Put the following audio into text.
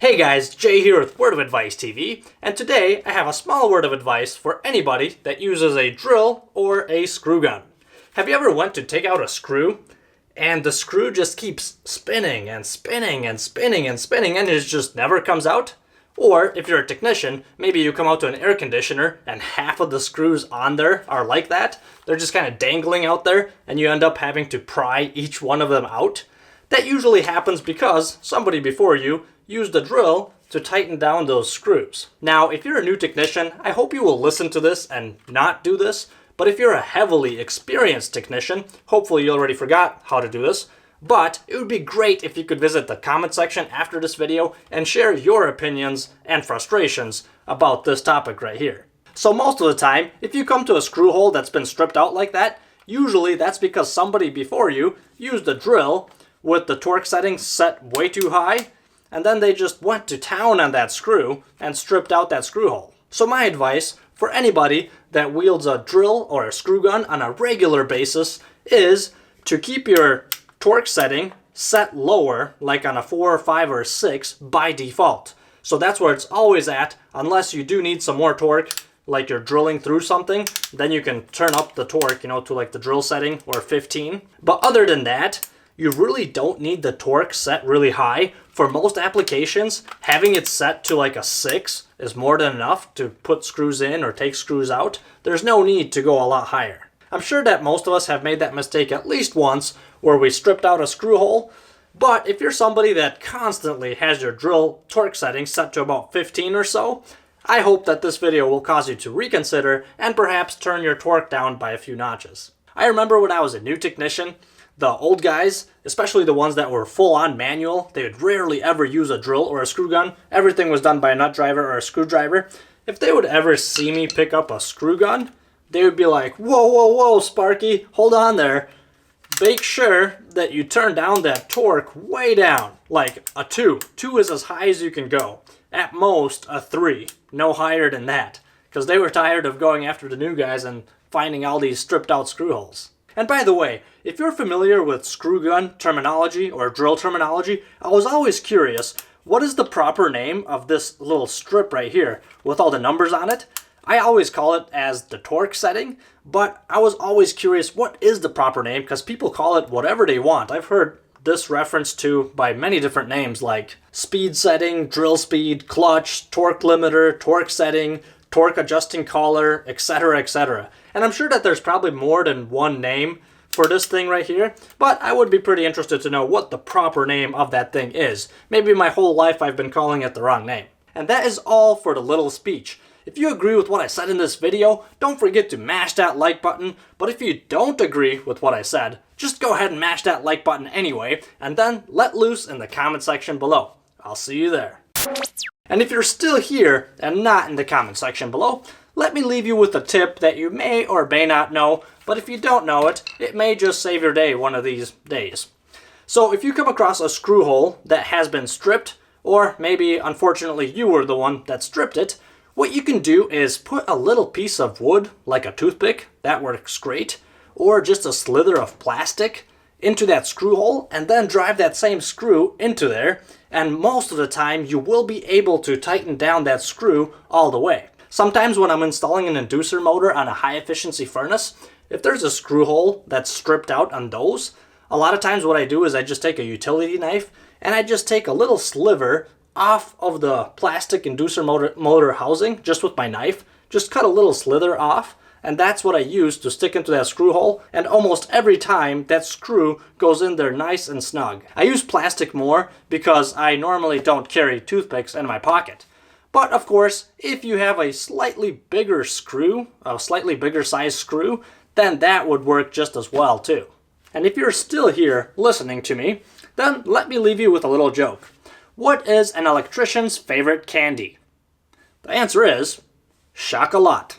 Hey guys, Jay here with Word of Advice TV, and today I have a small word of advice for anybody that uses a drill or a screw gun. Have you ever went to take out a screw and the screw just keeps spinning and spinning and spinning and spinning and it just never comes out? Or if you're a technician, maybe you come out to an air conditioner and half of the screws on there are like that. They're just kind of dangling out there and you end up having to pry each one of them out. That usually happens because somebody before you used a drill to tighten down those screws. Now, if you're a new technician, I hope you will listen to this and not do this. But if you're a heavily experienced technician, hopefully you already forgot how to do this. But it would be great if you could visit the comment section after this video and share your opinions and frustrations about this topic right here. So most of the time, if you come to a screw hole that's been stripped out like that, usually that's because somebody before you used a drill with the torque settings set way too high, and then they just went to town on that screw and stripped out that screw hole. So my advice for anybody that wields a drill or a screw gun on a regular basis is to keep your torque setting set lower, like on a 4 or 5 or 6 by default. So that's where it's always at, unless you do need some more torque, like you're drilling through something, then you can turn up the torque, to like the drill setting or 15. But other than that, you really don't need the torque set really high. For most applications, having it set to like a 6 is more than enough to put screws in or take screws out. There's no need to go a lot higher. I'm sure that most of us have made that mistake at least once where we stripped out a screw hole. But if you're somebody that constantly has your drill torque setting set to about 15 or so, I hope that this video will cause you to reconsider and perhaps turn your torque down by a few notches. I remember when I was a new technician, the old guys, especially the ones that were full-on manual, they would rarely ever use a drill or a screw gun. Everything was done by a nut driver or a screwdriver. If they would ever see me pick up a screw gun, they would be like, whoa, whoa, whoa, Sparky, hold on there. Make sure that you turn down that torque way down, like a 2. 2 is as high as you can go. At most, a 3. No higher than that. Because they were tired of going after the new guys and finding all these stripped out screw holes. And by the way, if you're familiar with screw gun terminology or drill terminology, I was always curious, what is the proper name of this little strip right here with all the numbers on it? I always call it as the torque setting, but I was always curious, what is the proper name? Because people call it whatever they want. I've heard this referenced to by many different names like speed setting, drill speed, clutch, torque limiter, torque setting, torque adjusting collar, etc., etc. And I'm sure that there's probably more than one name for this thing right here, but I would be pretty interested to know what the proper name of that thing is. Maybe my whole life I've been calling it the wrong name. And that is all for the little speech. If you agree with what I said in this video, don't forget to mash that like button, but if you don't agree with what I said, just go ahead and mash that like button anyway, and then let loose in the comment section below. I'll see you there. And if you're still here and not in the comment section below, let me leave you with a tip that you may or may not know, but if you don't know it, it may just save your day one of these days. So if you come across a screw hole that has been stripped, or maybe unfortunately you were the one that stripped it, what you can do is put a little piece of wood, like a toothpick, that works great, or just a slither of plastic into that screw hole and then drive that same screw into there, and most of the time you will be able to tighten down that screw all the way. Sometimes when I'm installing an inducer motor on a high efficiency furnace, if there's a screw hole that's stripped out on those, a lot of times what I do is I just take a utility knife and I just take a little sliver off of the plastic inducer motor housing just with my knife, just cut a little slither off, and that's what I use to stick into that screw hole, and almost every time that screw goes in there nice and snug. I use plastic more because I normally don't carry toothpicks in my pocket. But of course, if you have a slightly bigger screw, a slightly bigger size screw, then that would work just as well too. And if you're still here listening to me, then let me leave you with a little joke. What is an electrician's favorite candy? The answer is chocolate.